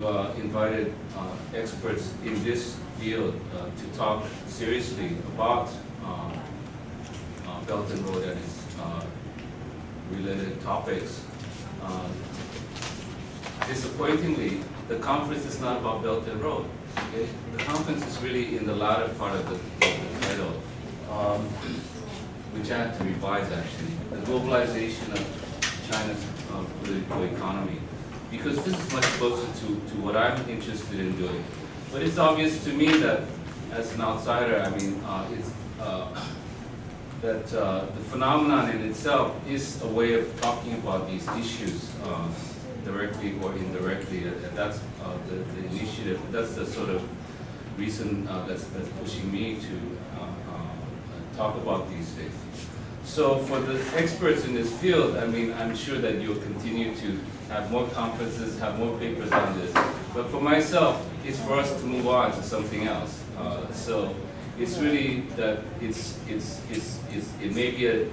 Invited experts in this field to talk seriously about Belt and Road and its related topics. Disappointingly, the conference is not about Belt and Road. Okay? The conference is really in the latter part of the title, which I had to revise actually. The globalization of China's political economy. Because this is much closer to what I'm interested in doing. But it's obvious to me that, as an outsider, I mean, the phenomenon in itself is a way of talking about these issues directly or indirectly. And that's the initiative. That's the sort of reason that's pushing me to talk about these things. So for the experts in this field, I mean, I'm sure that you'll continue to have more conferences, have more papers on this. But for myself, it's for us to move on to something else. So it's really that it may be a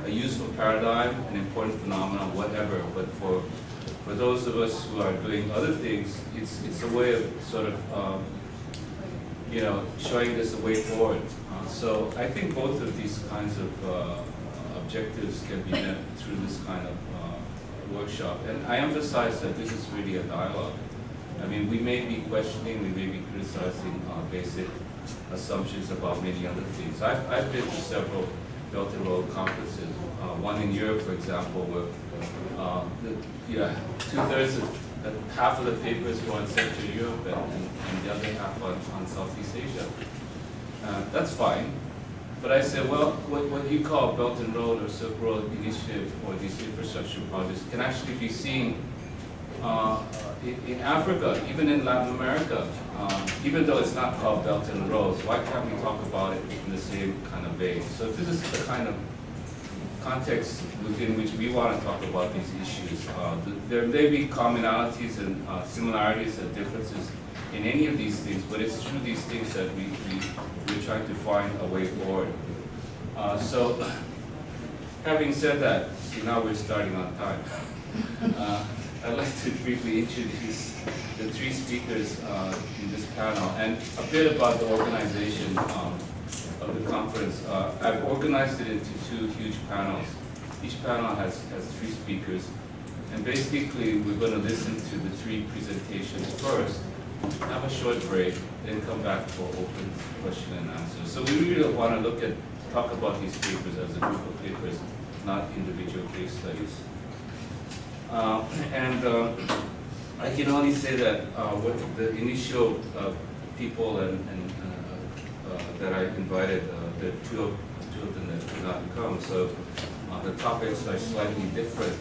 useful paradigm, an important phenomenon, whatever. But for those of us who are doing other things, it's a way of sort of showing this a way forward. So I think both of these kinds of objectives can be met through this kind of workshop. And I emphasize that this is really a dialogue. I mean, we may be questioning, we may be criticizing basic assumptions about many other things. I've been to several Belt and Road conferences. One in Europe, for example, where half of the papers were on Central Europe and the other half on Southeast Asia. That's fine. But I said, well, what you call Belt and Road or Silk Road Initiative or these infrastructure projects can actually be seen in Africa, even in Latin America. Even though it's not called Belt and Roads, why can't we talk about it in the same kind of vein? So this is the kind of context within which we want to talk about these issues. There may be commonalities and similarities and differences in any of these things, but it's through these things that we're trying to find a way forward. So, having said that, see, now we're starting on time. I'd like to briefly introduce the three speakers in this panel and a bit about the organization of the conference. I've organized it into two huge panels. Each panel has three speakers, and basically we're going to listen to the three presentations first, have a short break, then come back for open question and answer. So we really want to talk about these papers as a group of papers, not individual case studies. I can only say that with the initial people that I invited, there are two of them that could not come, so the topics are slightly different.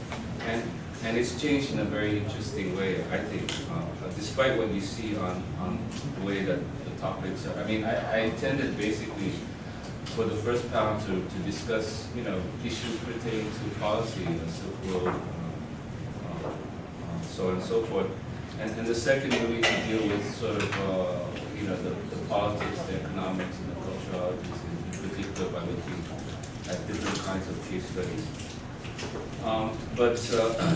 And it's changed in a very interesting way, I think, despite what you see on the way that the topics are. I mean, I intended basically for the first panel to discuss, issues pertaining to policy, Silk Road, so on and so forth. And the second really to deal with sort of, the politics, the economics, and the culturalities, in particular by looking at different kinds of case studies. But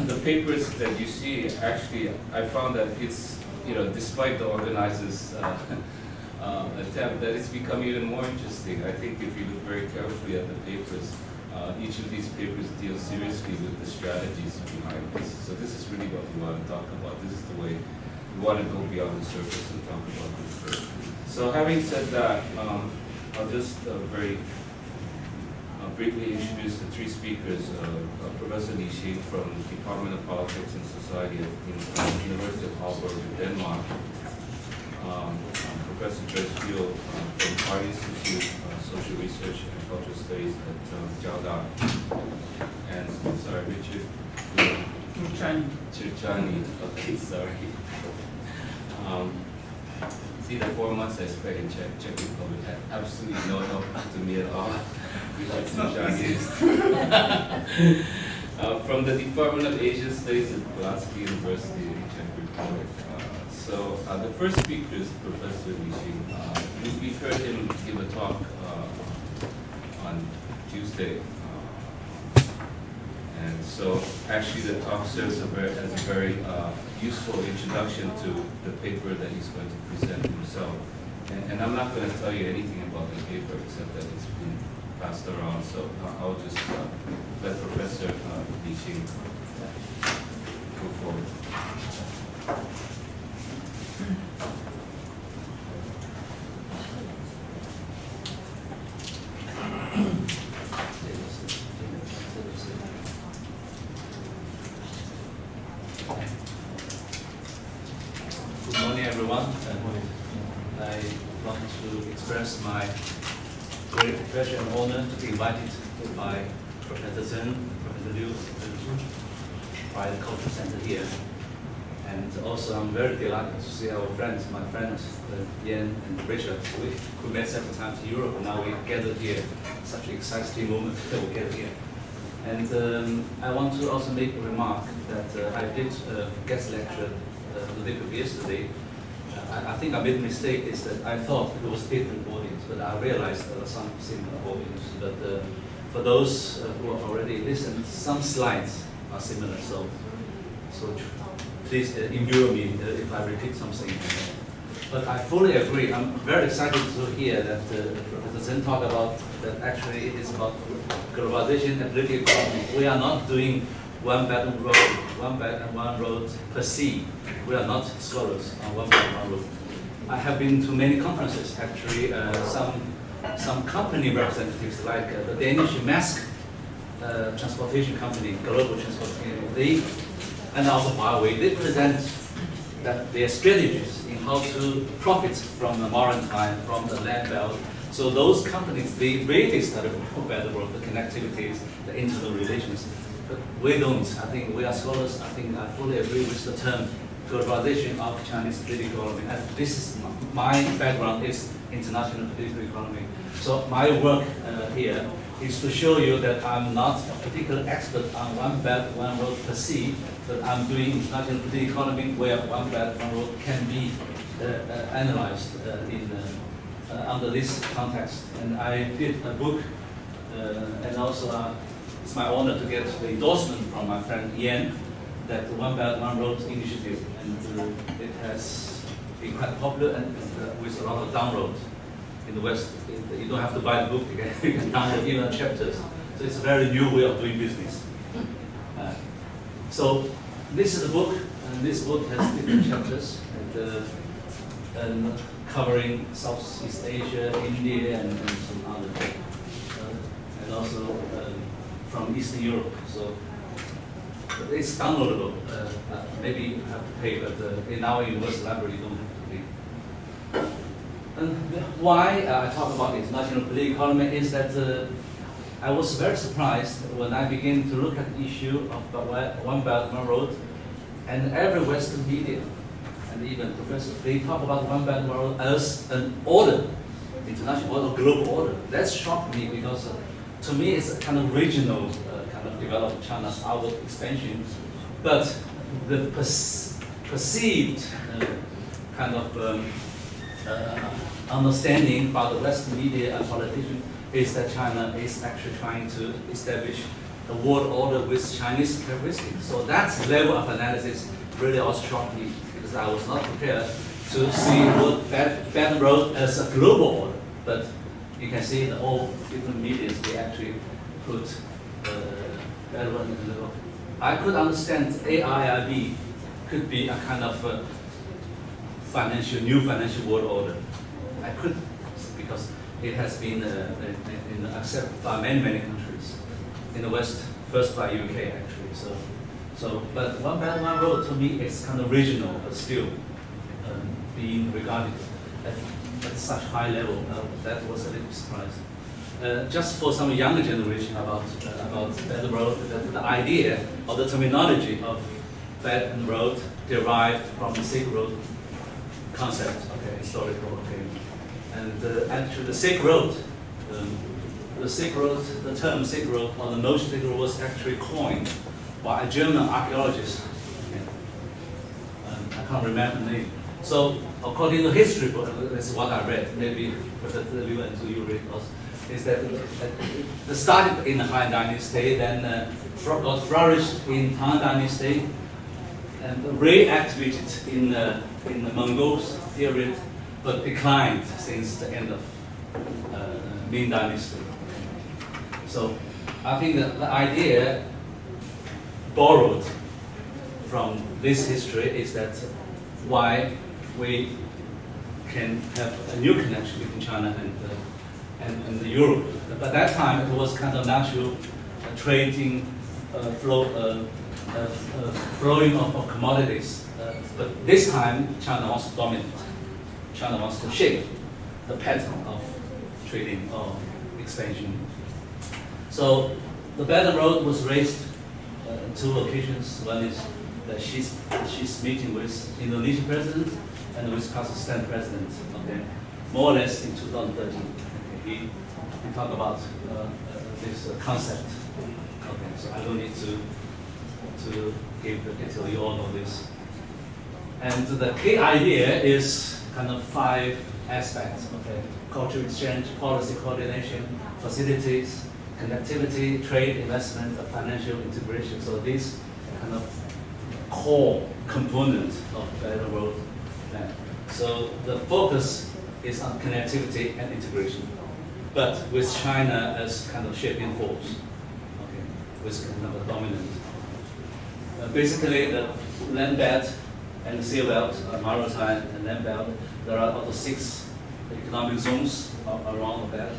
the papers that you see, actually, I found that it's, despite the organizers' attempt, that it's become even more interesting. I think if you look very carefully at the papers, each of these papers deals seriously with the strategies behind this. So this is really what we want to talk about. This is the way we want to go beyond the surface and talk about this. So having said that, I'll just very briefly introduce the three speakers. Professor Xing from the Department of Politics and Society at the University of Aalborg in Denmark. Professor Joyce from Party Institute, Social Research and Cultural Studies at Jalda. And, sorry, Richard? Turcsányi. Okay, sorry. See, the 4 months I spent in Czech Republic had absolutely no help to me at all. From the Department of Asian Studies at Palacky University in Czech Republic. So the first speaker is Professor Xing. We've heard him give a talk on Tuesday. And so actually the talk serves as a very useful introduction to the paper that he's going to present himself. And I'm not going to tell you anything about the paper except that it's been passed around, so I'll just let Professor Xing go forward. Good morning, everyone. I want to express my great pleasure and honor to be invited by Professor Chun, Professor Liu, by the Culture Center here. And also I'm very delighted to see our friends, my friends, Yan and Richard. We met several times in Europe, and now we gathered here. Such an exciting moment that we gathered here. And I want to also make a remark that I did a guest lecture a little bit yesterday. I think I made a mistake is that I thought it was a different audience, but I realized there was some similar audience. But for those who have already listened, some slides are similar, so please endure me if I repeat something. But I fully agree. I'm very excited to hear that Professor Chun talk about that actually it is about globalization and political economy. We are not doing one belt and one road per se. We are not scholars on one belt and one road. I have been to many conferences, actually, some company representatives like the Danish Maersk transportation company, global transportation, and also Huawei, they present that their strategies in how to profit from the maritime, from the land belt. So those companies, they really started about the connectivities, the internal relations. But we don't. I think we are scholars. I think I fully agree with the term globalization of Chinese political economy. And this is my background is international political economy. So my work here is to show you that I'm not a particular expert on one belt, one road per se, but I'm doing international political economy where one belt, one road can be analyzed under this context. And I did a book, and also it's my honor to get the endorsement from my friend Yan, that the One Belt, One Road initiative, and it has been quite popular and with a lot of downloads in the West. You don't have to buy the book, you can download even chapters. So it's a very new way of doing business. So this is a book, and this book has different chapters, and covering Southeast Asia, India, and some other, and also from Eastern Europe. So it's downloadable. Maybe you have to pay, but in our university library you don't have to pay. And why I talk about international political economy is that I was very surprised when I began to look at the issue of One Belt, One Road, and every Western media, and even professors, they talk about One Belt, One Road as an order, international order, global order. That shocked me because to me it's a kind of regional kind of development, China's outward expansion, but the perceived kind of understanding by the Western media and politicians is that China is actually trying to establish a world order with Chinese characteristics. So that level of analysis really also shocked me because I was not prepared to see what Belt and Road as a global order. But you can see in all different medias they actually put Belt and Road in the middle. I could understand AIIB could be a kind of new financial world order. I could, because it has been accepted by many countries in the West, first by UK actually. But One Belt, One Road to me is kind of regional, but still being regarded at such high level. That was a little surprise. Just for some younger generation about Belt and Road, the idea or the terminology of Belt and Road derived from the Silk Road concept, okay, historical, okay. And actually the Silk Road, the term Silk Road or the notion Silk Road was actually coined by a German archaeologist. Okay. I can't remember the name. So according to history book, that's what I read. Maybe Professor Liu and you read also. is that it started in the Han Dynasty, then got flourished in Tang Dynasty, and reactivated in the Mongols period, but declined since the end of Ming Dynasty. So I think that the idea borrowed from this history is that why we can have a new connection between China and Europe. But at that time, it was kind of natural trading flowing of commodities. But this time, China wants to dominate. China wants to shape the pattern of trading or expansion. So the Belt and Road was raised on two occasions. One is that she's meeting with Indonesian president and with Kazakhstan president. Okay, more or less in 2013. Okay, he talked about this concept. Okay, so I don't need to give the detail. You all know this. And the key idea is kind of 5 aspects. Okay, cultural exchange, policy coordination, facilities, connectivity, trade, investment, and financial integration. So these kind of core components of the Belt and Road Plan. So the focus is on connectivity and integration, but with China as kind of shaping force, okay, with kind of a dominant. Basically, the land belt and the sea belt, maritime and land belt, there are also 6 economic zones around the belt.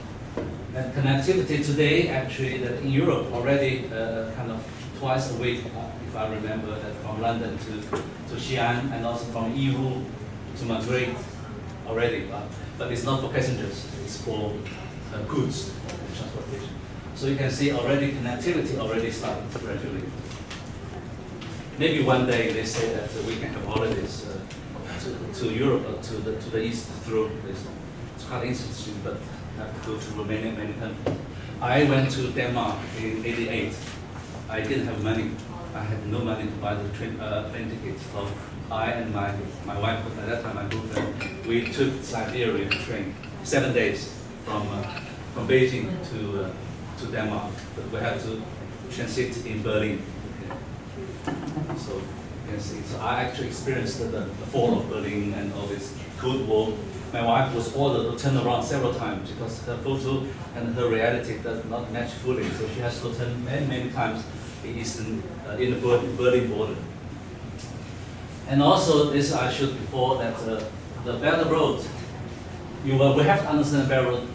And connectivity today, actually, that in Europe already kind of twice a week, if I remember, that from London to Xi'an, and also from EU to Madrid already. But it's not for passengers, it's for goods transportation. So you can see already connectivity already started gradually. Maybe one day they say that we can have holidays to Europe or to the east through this. It's quite interesting, but I have to go through many countries. I went to Denmark in '88. I didn't have money. I had no money to buy the plane tickets. So I and my wife, at that time my girlfriend, we took Siberian train, 7 days from Beijing to Denmark. But we had to transit in Berlin. So you can see. So I actually experienced the fall of Berlin and all this Cold War. My wife was ordered to turn around several times because her photo and her reality does not match fully. So she has to turn many times in the Berlin border. And also this I showed before that the Belt and Road, we have to understand the Belt and Road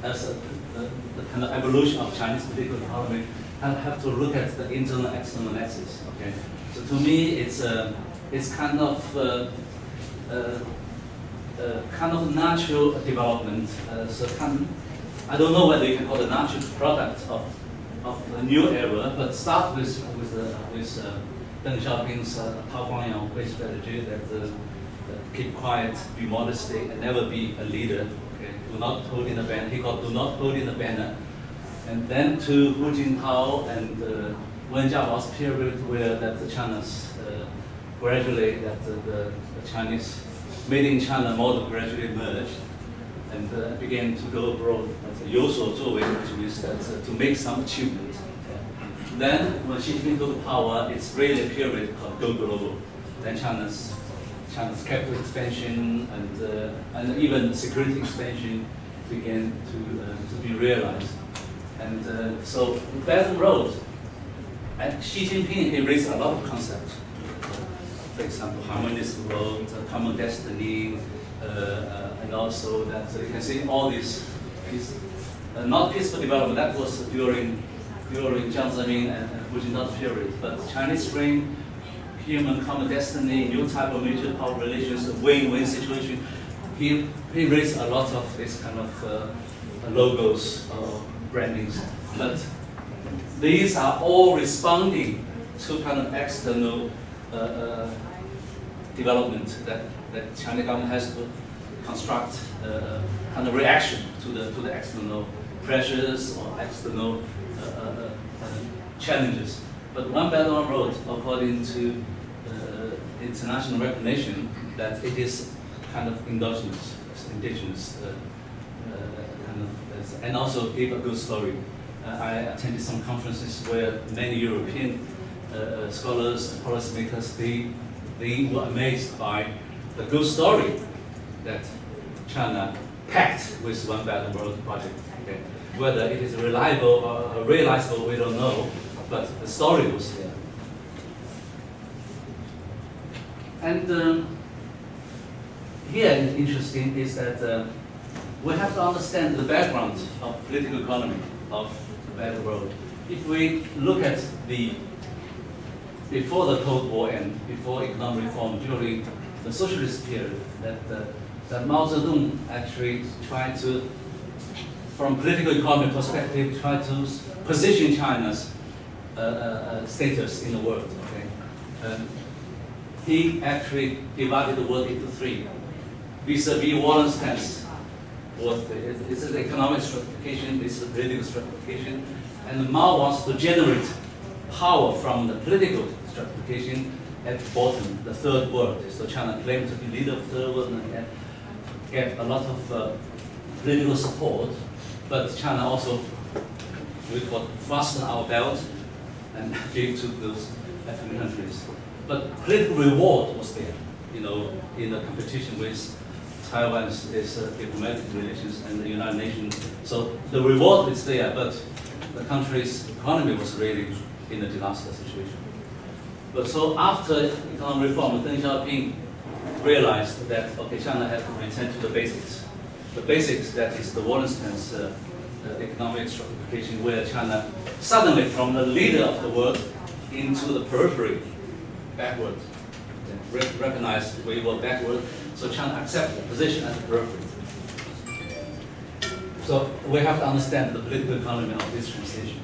as the kind of evolution of Chinese political economy, and have to look at the internal and external axis. Okay, so to me it's kind of natural development. I don't know whether you can call it a natural product of a new era, but start with Deng Xiaoping's Tao Guangyang way strategy that keep quiet, be modesty, and never be a leader. Okay, do not hold in the banner. He called do not hold in the banner. And then to Hu Jintao and Wen Jiabao's period, where that the China's gradually that the Chinese made in China model gradually emerged and began to go abroad. 有所作为 means that to make some achievement. Then when Xi Jinping took power, it's really a period called Go Global. Then China's capital expansion and even security expansion began to be realized. And so Belt and Road, and Xi Jinping he raised a lot of concepts. For example, harmonious road, common destiny, and also that you can see all these not peaceful development. That was during Jiang Zemin and Hu Jintao's period. But Chinese Spring, human common destiny, new type of mutual power relations, win-win situation. He raised a lot of this kind of logos, brandings. But these are all responding to kind of external development that Chinese government has to construct kind of reaction to the external pressures or external challenges. But One Belt One Road, according to international recognition, that it is kind of endogenous, indigenous and also give a good story. I attended some conferences where many European scholars and policymakers, they were amazed by the good story that China packed with One Belt and Road project. Okay? Whether it is reliable or realizable, we don't know, but the story was there. And here, interesting is that we have to understand the background of political economy of the Belt and Road. If we look at before the Cold War and before economic reform during the socialist period, that Mao Zedong actually tried to, from political economy perspective, try to position China's status in the world. Okay? He actually divided the world into three. Vis-a-vis Wallenstein's, this is economic stratification, this is political stratification, and Mao wants to generate power from the political stratification at the bottom, the third world. So China claimed to be leader of the third world and get a lot of political support, but China also, we call fasten our belt and gave to those African countries. But political reward was there, in the competition with Taiwan's diplomatic relations and the United Nations. So the reward is there, but the country's economy was really in a disaster situation. But so after economic reform, Deng Xiaoping realized that, okay, China had to return to the basics. The basics, that is the Wallenstein's economic stratification, where China suddenly from the leader of the world into the periphery, backward. Recognized we were backward, so China accepted the position as a periphery. So we have to understand the political economy of this transition.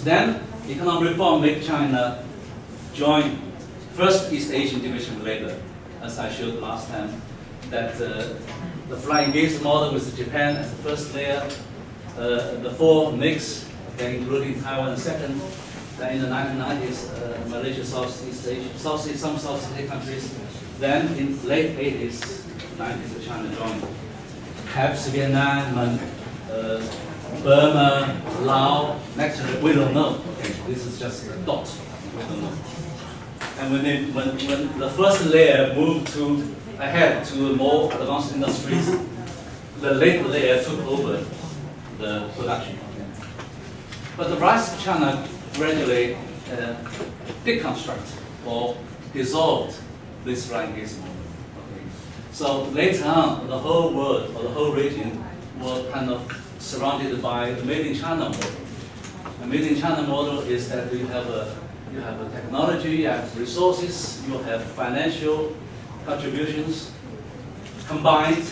Then, economic reform made China join first East Asian division later, as I showed last time, that the flying gaze model with Japan as the first layer, the four mix, okay, including Taiwan the second. Then in the 1990s, Malaysia, Southeast Asia, some Southeast Asian countries. Then in late 80s, 90s, China joined. Perhaps Vietnam, Burma, Laos, next we don't know. Okay, this is just a dot. We don't know. And when the first layer moved ahead to more advanced industries, the late layer took over the production. But the rise of China gradually deconstruct or dissolved this flying gaze model. Okay. So later on, the whole world or the whole region was kind of surrounded by the Made in China model. The Made in China model is that you have a technology, you have resources, you have financial contributions combined,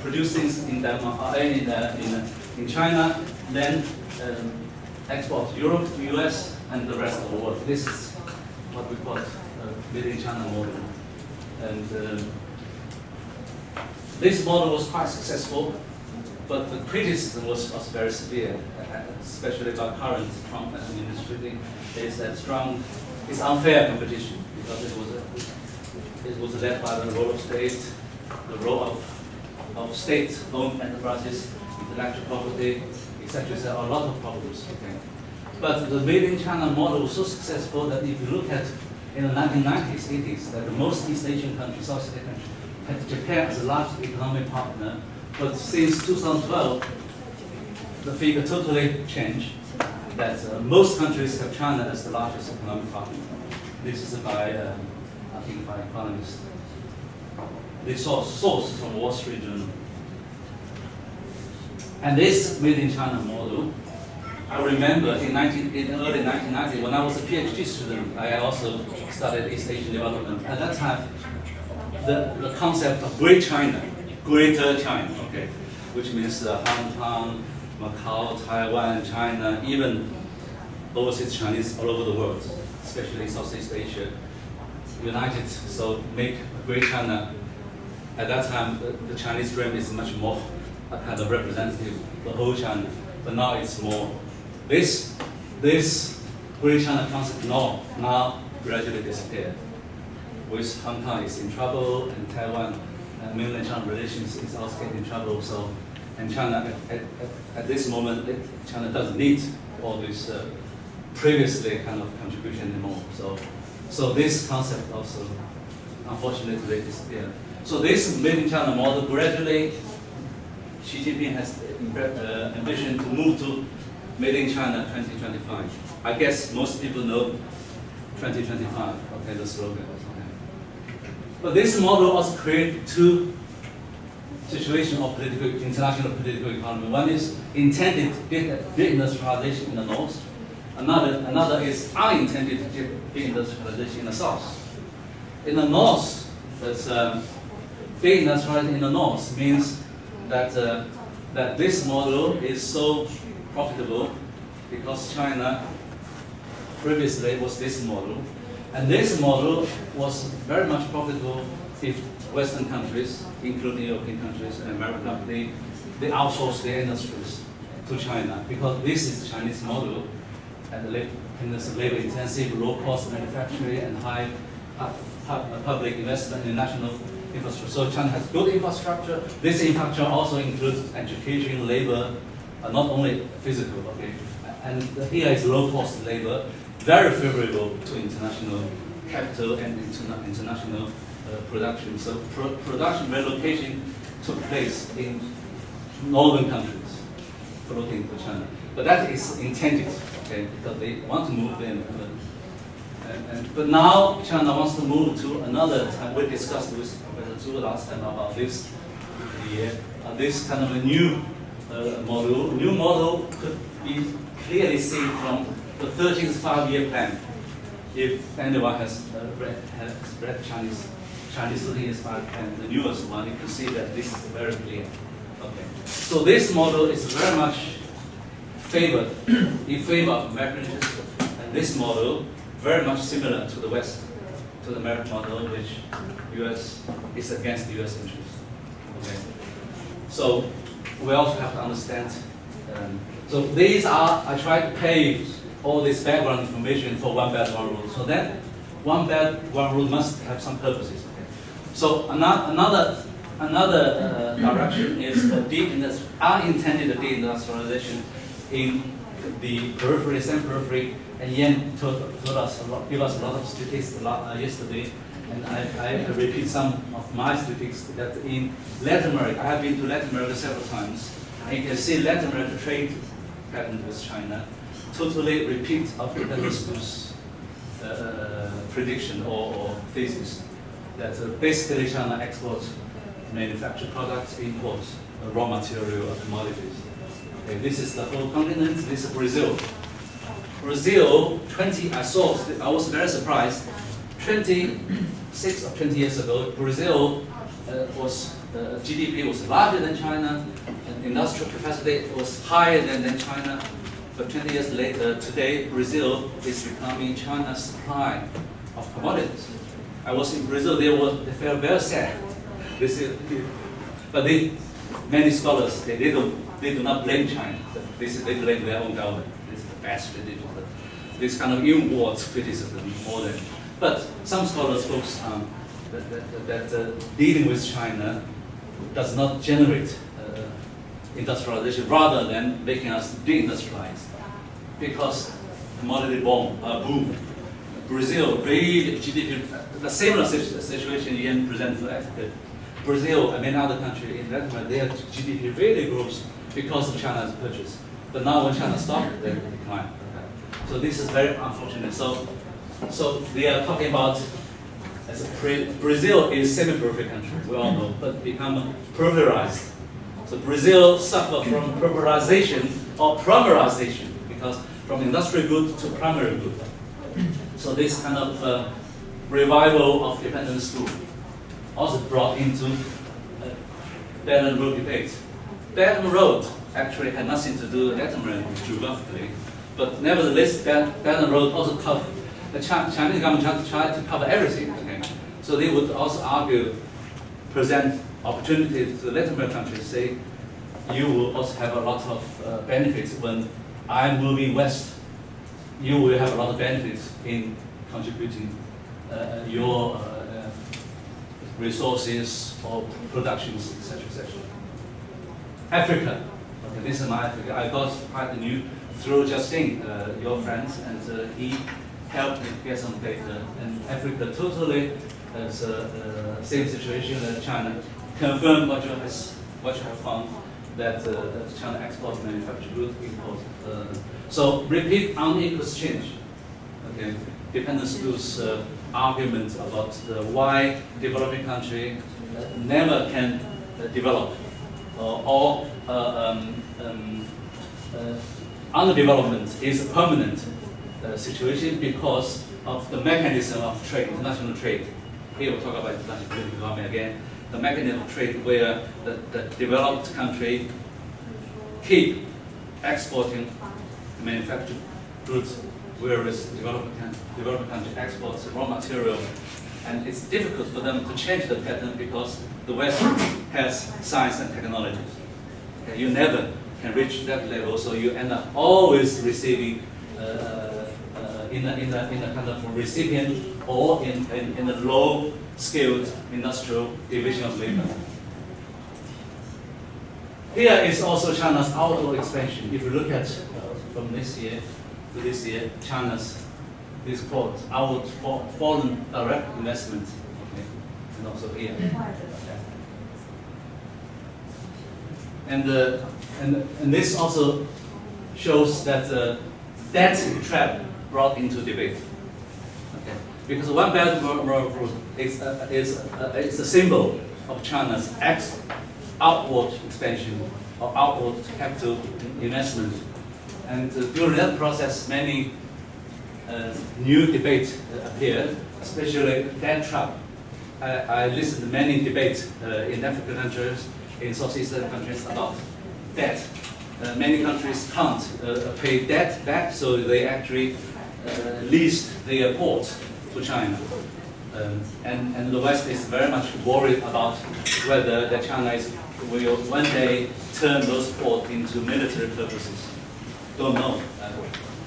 produce things in China, then export to Europe, to US, and the rest of the world. This is what we call Made in China model. And this model was quite successful, but the criticism was very severe, especially by current Trump administration. Is that it's unfair competition because it was led by the role of state, the role of state-owned enterprises, intellectual property, etc. There are a lot of problems. Okay. But the Made in China model was so successful that if you look at in the 1990s, 80s, that the most East Asian countries, South Asian countries, had Japan as a large economic partner. But since 2012, the figure totally changed. That most countries have China as the largest economic partner. This is by, I think, by economists. This source from Wall Street Journal. And this Made in China model, I remember in early 1990, when I was a PhD student, I also studied East Asian development. At that time, the concept of Great China, Greater China, okay, which means Hong Kong, Macau, Taiwan, China, even overseas Chinese all over the world, especially Southeast Asia, united, so make a Great China. At that time, the Chinese dream is much more a kind of representative of the whole China, but now it's more. This Great China concept now gradually disappeared. With Hong Kong is in trouble and Taiwan mainland-China relations is also getting in trouble. So, and China at this moment, China doesn't need all this previously kind of contribution anymore. So this concept also, unfortunately, disappeared. So this made in China model gradually, Xi Jinping has ambition to move to made in China 2025. I guess most people know 2025, okay, the slogan. Okay. But this model also created two situations of international political economy. One is intended deindustrialization in the north. Another is unintended deindustrialization in the south. In the north, that's deindustrialization in the north means that that this model is so profitable because China previously was this model, and this model was very much profitable if Western countries, including European countries and America, they outsource their industries to China because this is the Chinese model, and the labor-intensive, low-cost manufacturing and high public investment in national infrastructure. So China has good infrastructure. This infrastructure also includes education, labor, not only physical. Okay, and here is low-cost labor, very favorable to international capital and international production. So production relocation took place in northern countries, floating to China. But that is intended, okay, because they want to move in. But now China wants to move to another. We discussed with Professor Zhu last time about this. This kind of a new model. New model could be clearly seen from the 13th five-year plan. If anyone has read Chinese 13th five-year plan, the newest one, you can see that this is very clear. Okay. So this model is very much favored in favor of American interests, and this model very much similar to the West, to the American model, which U.S. is against the U.S. interests. Okay. So we also have to understand. So these are, I try to pave all this background information for one belt, one rule. So then, one belt, one rule must have some purposes. Okay. So another direction is the unintended deindustrialization in the periphery, semi-periphery, and Yan give us a lot of statistics yesterday, and I repeat some of my statistics that in Latin America, I have been to Latin America several times, and you can see Latin America trade pattern with China totally repeat of Dispositif's prediction or thesis that basically China exports manufactured products, imports raw material or commodities. Okay, this is the whole continent. This is Brazil. Brazil, I was very surprised. 26 or 20 years ago, Brazil GDP was larger than China, and industrial capacity was higher than China. But 20 years later, today, Brazil is becoming China's supply of commodities. I was in Brazil, they felt very sad. But many scholars, they do not blame China. They blame their own government. This is the best criticism. This kind of inward criticism more than. But some scholars focus on that dealing with China does not generate industrialization, rather than making us deindustrialize. Because commodity boom. Brazil really GDP, the similar situation Ian presented for Africa. Brazil and many other countries in Latin America, their GDP really grows because of China's purchase. But now when China stops, they decline. So this is very unfortunate. So they are talking about Brazil is semi-peripheral country, we all know, but become peripherized. So Brazil suffer from peripherization or primarization, because from industrial good to primary good. So this kind of revival of dependent school also brought into Belt and Road debate. Belt and Road actually had nothing to do with Latin America geographically, but nevertheless, Belt and Road also covered. The Chinese government tried to cover everything. Okay? So they would also argue, present opportunities to the Latin American countries, say, you will also have a lot of benefits when I'm moving west. You will have a lot of benefits in contributing your resources or productions, etc., etc. Africa. Okay, this is my Africa. I got quite a new through Xing, your friends, and he helped me get some data. And Africa totally is same situation as China. Confirm what you have found, that China exports manufactured goods, import. So repeat unequal exchange. Okay, Dependency goods argument about why developing country never can develop or underdevelopment is a permanent situation because of the mechanism of trade, international trade. Here we'll talk about international political economy again. The mechanism of trade where the developed country keep exporting manufactured goods, whereas developing country exports raw material. And it's difficult for them to change the pattern because the West has science and technology. Okay, you never can reach that level, so you end up always receiving in a kind of recipient or in a low-skilled industrial division of labor. Here is also China's outlaw expansion. If you look at from this year to this year, China's this quote, outward foreign direct investment, okay, and also here. And this also shows that debt trap brought into debate. Okay, because One Belt One Road is a symbol of China's outward expansion or outward capital investment, and during that process, many new debates appeared, especially debt trap. I listened to many debates in African countries, in Southeast Asian countries about debt. Many countries can't pay debt back, so they actually leased their ports to China. And the West is very much worried about whether China will one day turn those ports into military purposes. Don't know.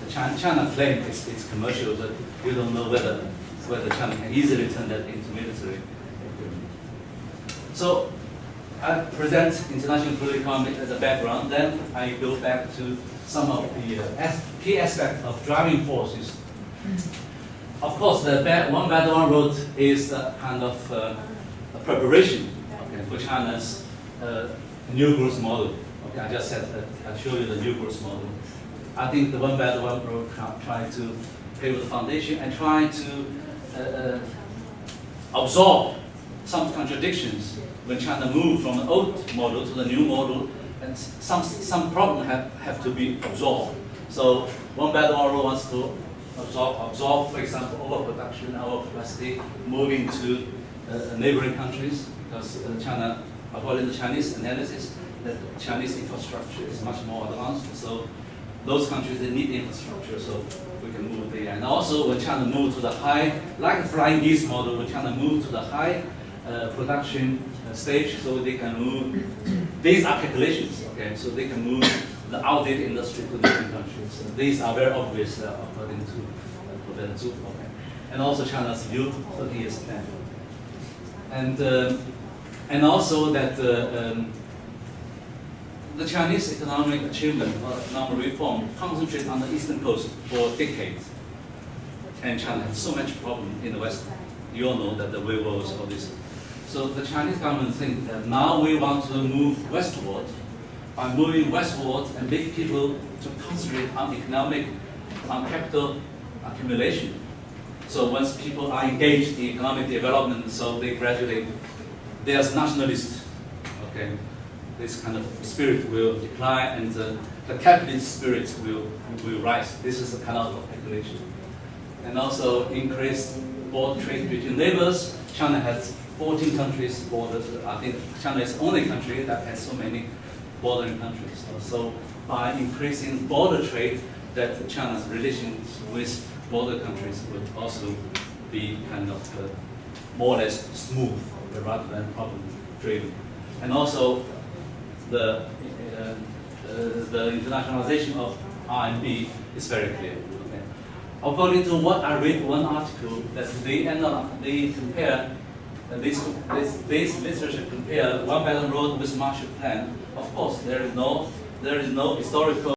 China claims it's commercial, but you don't know whether China can easily turn that into military. So I present international political economy as a background, then I go back to some of the key aspects of driving forces. Of course, the One Belt One Road is a kind of a preparation, okay, for China's new growth model. Okay, I just said I show you the new growth model. I think the One Belt One Road try to pave the foundation and try to absorb some contradictions when China moved from the old model to the new model, and some problems have to be absorbed. So One Belt One Road wants to absorb, for example, overproduction, overcapacity, moving to neighboring countries, because China, according to Chinese analysis, the Chinese infrastructure is much more advanced. So those countries, they need infrastructure, so we can move there. And also, when China moved to the high, like the flying geese model, when China moved to the high production stage, so they can move. These are calculations, okay? So they can move the outdated industry to different countries. So these are very obvious according to Professor Zhu, okay? And also China's new 30 years plan. And also that the Chinese economic achievement or economic reform concentrated on the eastern coast for decades. And China had so much problem in the West. You all know that the railroads, all this. So the Chinese government thinks that now we want to move westward. By moving westward and make people to concentrate on economic, on capital accumulation. So once people are engaged in economic development, so they gradually, there's nationalist, okay? This kind of spirit will decline, and the capitalist spirit will rise. This is the kind of calculation. And also increased border trade between neighbors. China has 14 countries borders. I think China is the only country that has so many bordering countries. So by increasing border trade, that China's relations with border countries would also be kind of more or less smooth rather than problem-driven. And also the internationalization of RMB is very clear. Okay? According to what I read one article, that they compare this literature compare One Belt and Road with Marshall Plan. Of course, there is no historical